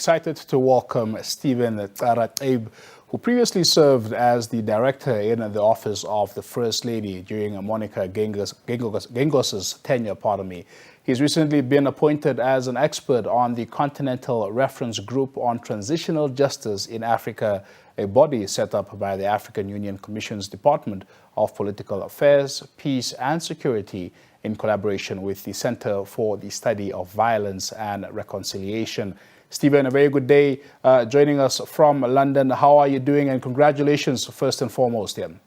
excited to welcome Stephen Haraṭgeib, who previously served as the director in the office of the First Lady during Monica Geingos' tenure. He's recently been appointed as an expert on the Continental Reference Group on Transitional Justice in Africa, a body set up by the African Union Commission's Department of Political Affairs, Peace and Security in collaboration with the Center for the Study of Violence and Reconciliation. Stephen, a very good day joining us from London. How are you doing? And congratulations first and foremost, Ian.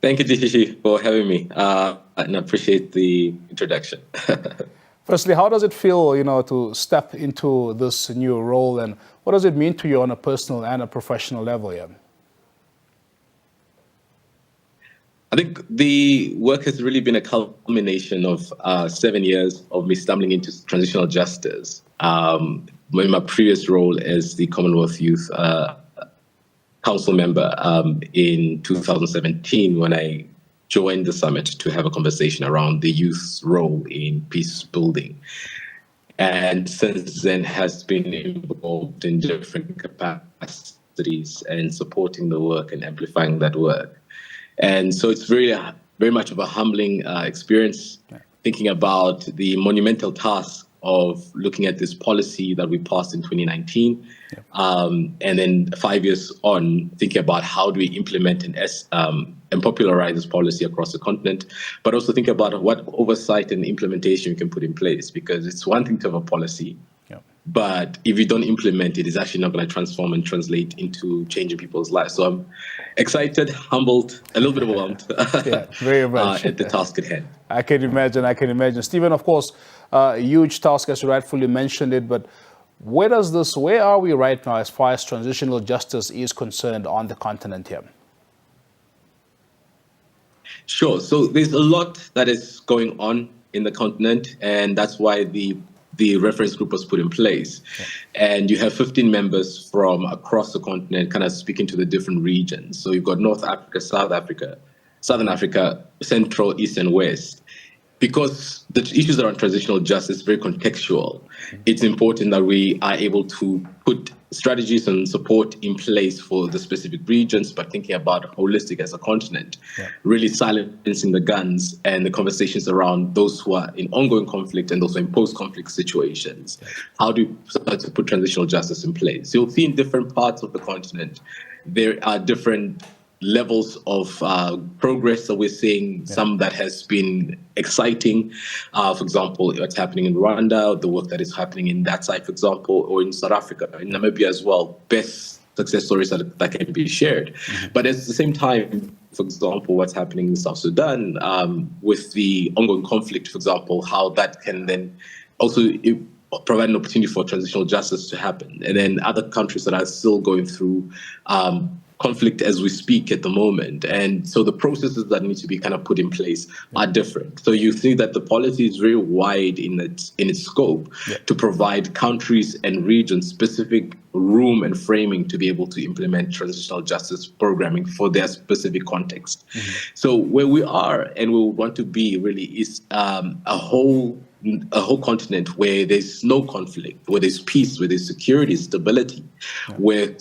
Thank you, DCC, for having me, and I appreciate the introduction. Firstly, how does it feel, to step into this new role, and what does it mean to you on a personal and a professional level, Ian? I think the work has really been a culmination of 7 years of me stumbling into transitional justice. In my previous role as the Commonwealth Youth Council member in 2017, when I joined the summit to have a conversation around the youth's role in peace building. And since then has been involved in different capacities and supporting the work and amplifying that work. And so it's very much of a humbling experience, thinking about the monumental task of looking at this policy that we passed in 2019. And then 5 years on, thinking about how do we implement and popularize this policy across the continent, but also think about what oversight and implementation we can put in place, because it's one thing to have a policy, but if you don't implement it, it's actually not going to transform and translate into changing people's lives. So I'm excited, humbled, a little bit overwhelmed very much. At the task at hand. I can imagine. Stephen, of course, a huge task, as you rightfully mentioned it, but where are we right now as far as transitional justice is concerned on the continent here? Sure. So there's a lot that is going on in the continent, and that's why the reference group was put in place. And you have 15 members from across the continent kind of speaking to the different regions. So you've got North Africa, Southern Africa, Central, East, and West. Because the issues around transitional justice is very contextual, it's important that we are able to put strategies and support in place for the specific regions, but thinking about holistic as a continent, really silencing the guns and the conversations around those who are in ongoing conflict and those who are in post-conflict situations. How do you start to put transitional justice in place? You'll see in different parts of the continent, there are different levels of progress that we're seeing, some that has been exciting. For example, what's happening in Rwanda, the work that is happening in that side, for example, or in South Africa, in Namibia as well, best success stories that can be shared. But at the same time, for example, what's happening in South Sudan with the ongoing conflict, for example, how that can then also provide an opportunity for transitional justice to happen. And then other countries that are still going through conflict as we speak at the moment. And so the processes that need to be kind of put in place are different. So you see that the policy is very wide in its scope to provide countries and regions specific room and framing to be able to implement transitional justice programming for their specific context. So where we are and we want to be really is a whole continent where there's no conflict, where there's peace, where there's security, stability, where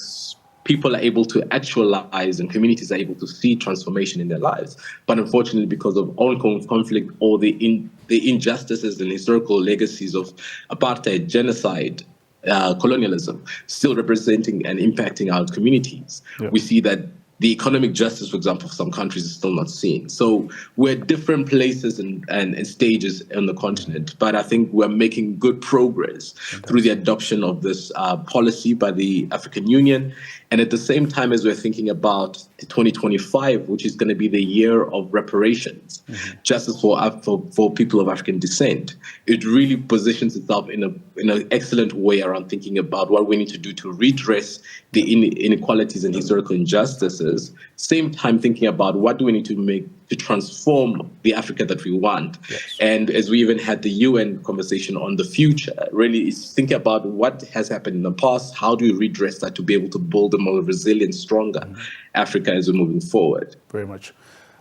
people are able to actualize and communities are able to see transformation in their lives. But unfortunately, because of ongoing conflict or the injustices and historical legacies of apartheid, genocide, colonialism, still representing and impacting our communities, we see that the economic justice, for example, for some countries is still not seen. So we're at different places and stages on the continent, but I think we're making good progress through the adoption of this policy by the African Union. And at the same time as we're thinking about 2025, which is going to be the year of reparations, justice for people of African descent, it really positions itself in an excellent way around thinking about what we need to do to redress the inequalities and historical injustices. Same time thinking about what do we need to make to transform the Africa that we want. And as we even had the UN conversation on the future, really is thinking about what has happened in the past, how do we redress that to be able to build a more resilient, stronger Africa as we're moving forward. Very much.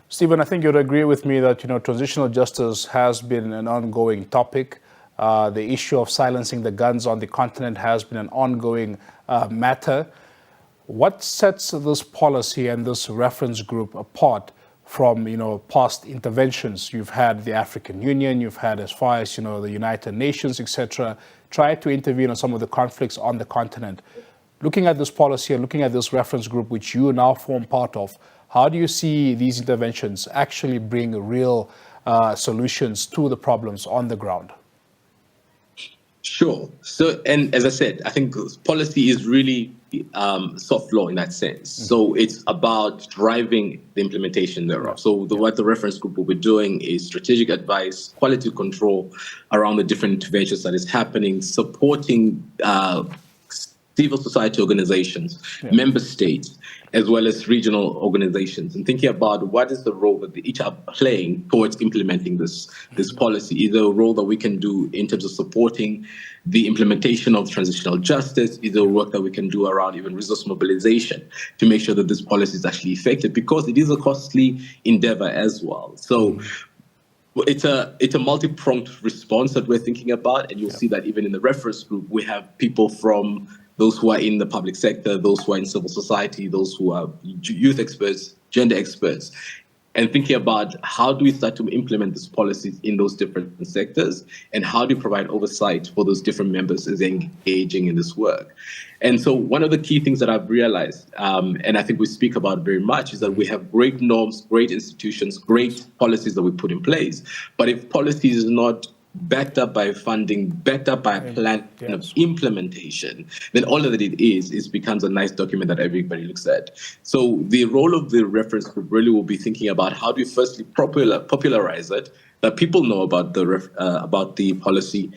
Stephen, I think you'd agree with me that, transitional justice has been an ongoing topic. The issue of silencing the guns on the continent has been an ongoing matter. What sets this policy and this reference group apart from, past interventions? You've had the African Union, you've had as far as, the United Nations, etc., try to intervene on some of the conflicts on the continent. Looking at this policy and looking at this reference group, which you now form part of, how do you see these interventions actually bring real solutions to the problems on the ground? Sure. So, and as I said, I think policy is really soft law in that sense. So it's about driving the implementation thereof. So what the reference group will be doing is strategic advice, quality control around the different interventions that is happening, supporting civil society organizations, member states, as well as regional organizations, and thinking about what is the role that they each are playing towards implementing this policy. Either a role that we can do in terms of supporting the implementation of transitional justice, either work that we can do around even resource mobilization to make sure that this policy is actually effective, because it is a costly endeavor as well. So it's a multi-pronged response that we're thinking about, and you'll see that even in the reference group, we have people from those who are in the public sector, those who are in civil society, those who are youth experts, gender experts, and thinking about how do we start to implement these policies in those different sectors, and how do we provide oversight for those different members as they're engaging in this work. And so one of the key things that I've realized, and I think we speak about very much, is that we have great norms, great institutions, great policies that we put in place. But if policy is not backed up by funding, backed up by a plan of implementation, then all of it is becomes a nice document that everybody looks at. So the role of the reference group really will be thinking about how do you firstly popularize it, that people know about the policy,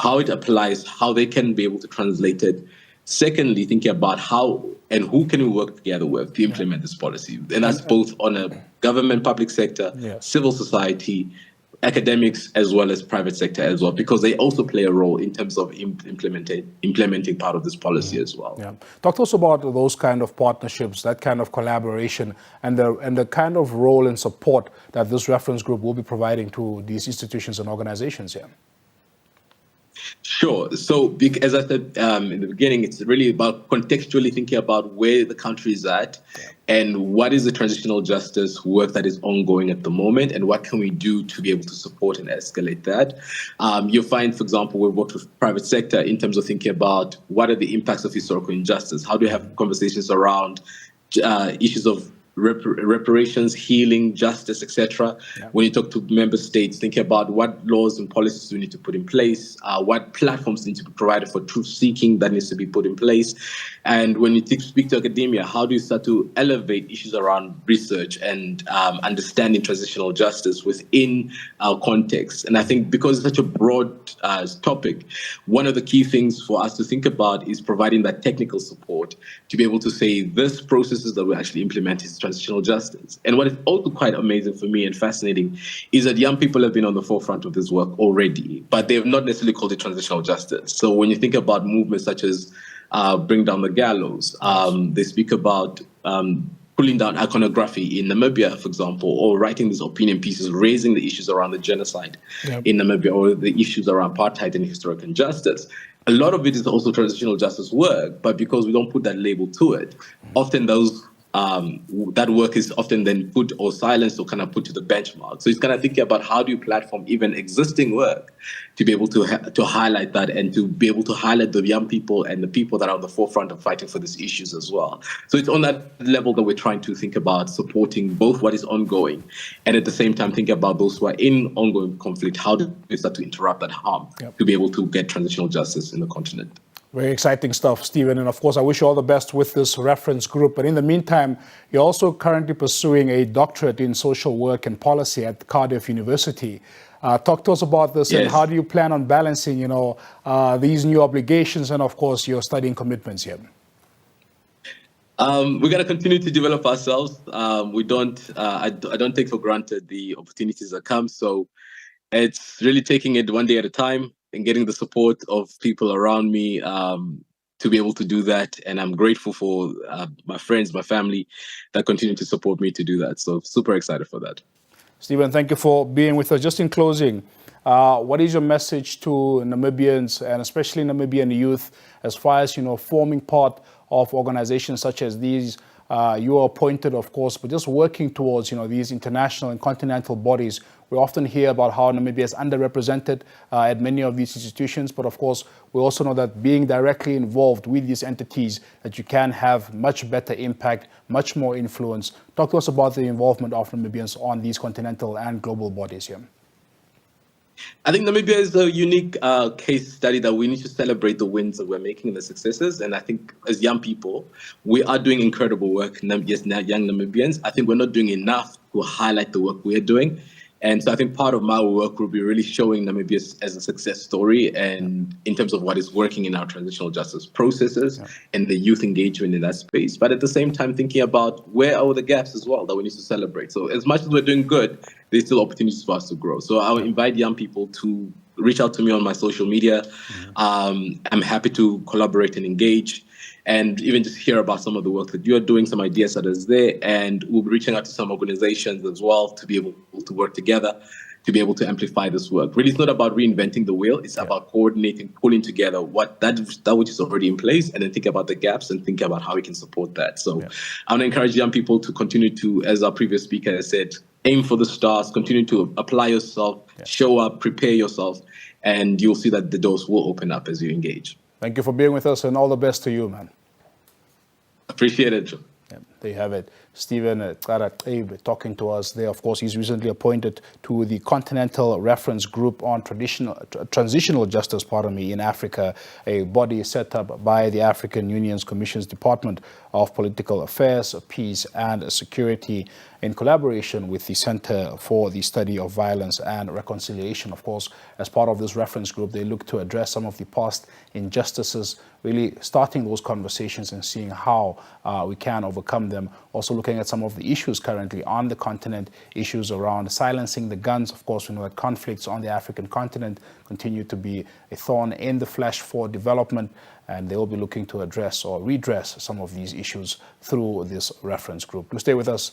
how it applies, how they can be able to translate it. Secondly, thinking about how and who can we work together with to implement this policy. And that's both on a government, public sector, civil society, academics, as well as private sector as well, because they also play a role in terms of implementing part of this policy as well. Talk to us about those kind of partnerships, that kind of collaboration, and the kind of role and support that this reference group will be providing to these institutions and organizations here. Sure. So, as I said in the beginning, it's really about contextually thinking about where the country is at and what is the transitional justice work that is ongoing at the moment, and what can we do to be able to support and escalate that. You'll find, for example, we've worked with private sector in terms of thinking about what are the impacts of historical injustice. How do you have conversations around issues of reparations, healing, justice, etc. When you talk to member states, thinking about what laws and policies we need to put in place, what platforms need to be provided for truth seeking that needs to be put in place. And when you speak to academia, how do you start to elevate issues around research and understanding transitional justice within our context? And I think because it's such a broad topic, one of the key things for us to think about is providing that technical support to be able to say this processes that we actually implement is transitional justice. And what is also quite amazing for me and fascinating is that young people have been on the forefront of this work already, but they have not necessarily called it transitional justice. So when you think about movements such as Bring Down the Gallows, they speak about pulling down iconography in Namibia, for example, or writing these opinion pieces, raising the issues around the genocide in Namibia, or the issues around apartheid and historical injustice. A lot of it is also transitional justice work, but because we don't put that label to it, often that work is often then put or silenced or kind of put to the benchmark. So it's kind of thinking about how do you platform even existing work to be able to highlight that, and to be able to highlight the young people and the people that are on the forefront of fighting for these issues as well. So it's on that level that we're trying to think about supporting both what is ongoing, and at the same time thinking about those who are in ongoing conflict. How do we start to interrupt that harm to be able to get transitional justice in the continent? Very exciting stuff, Stephen. And of course, I wish you all the best with this reference group. But in the meantime, you're also currently pursuing a doctorate in social work and policy at Cardiff University. Talk to us about this, and how do you plan on balancing, these new obligations and, of course, your studying commitments here? We're going to continue to develop ourselves. I don't take for granted the opportunities that come. So it's really taking it one day at a time and getting the support of people around me to be able to do that. And I'm grateful for my friends, my family that continue to support me to do that. So super excited for that. Stephen, thank you for being with us. Just in closing, What is your message to Namibians and especially Namibian youth as far as, forming part of organizations such as these? You are appointed, of course, but just working towards, these international and continental bodies. We often hear about how Namibia is underrepresented at many of these institutions, but of course, we also know that being directly involved with these entities, that you can have much better impact, much more influence. Talk to us about the involvement of Namibians on these continental and global bodies here. I think Namibia is a unique case study that we need to celebrate the wins that we're making and the successes. And I think as young people, we are doing incredible work. Yes, now young Namibians, I think we're not doing enough to highlight the work we're doing. And so I think part of my work will be really showing Namibia as a success story and in terms of what is working in our transitional justice processes and the youth engagement in that space. But at the same time, thinking about where are the gaps as well that we need to celebrate. So as much as we're doing good, there's still opportunities for us to grow. So I would invite young people to reach out to me on my social media. I'm happy to collaborate and engage, and even just hear about some of the work that you're doing, some ideas that is there. And we'll be reaching out to some organizations as well to be able to work together, to be able to amplify this work. Really, it's not about reinventing the wheel. It's about coordinating, pulling together that which is already in place, and then think about the gaps and think about how we can support that. So I want to encourage young people to continue to, as our previous speaker has said, aim for the stars, continue to apply yourself, show up, prepare yourself, and you'll see that the doors will open up as you engage. Thank you for being with us, and all the best to you, man. Appreciate it, Joe. Yeah, there you have it. Stephen Haraṭgeib talking to us there. Of course, he's recently appointed to the Continental Reference Group on Transitional Justice, in Africa, a body set up by the African Union's Commission's Department of Political Affairs, Peace and Security, in collaboration with the Center for the Study of Violence and Reconciliation. Of course, as part of this reference group, they look to address some of the past injustices, really starting those conversations and seeing how we can overcome them. Also looking at some of the issues currently on the continent, issues around silencing the guns. Of course, we know that conflicts on the African continent continue to be a thorn in the flesh for development, and they will be looking to address or redress some of these issues through this reference group. Do stay with us.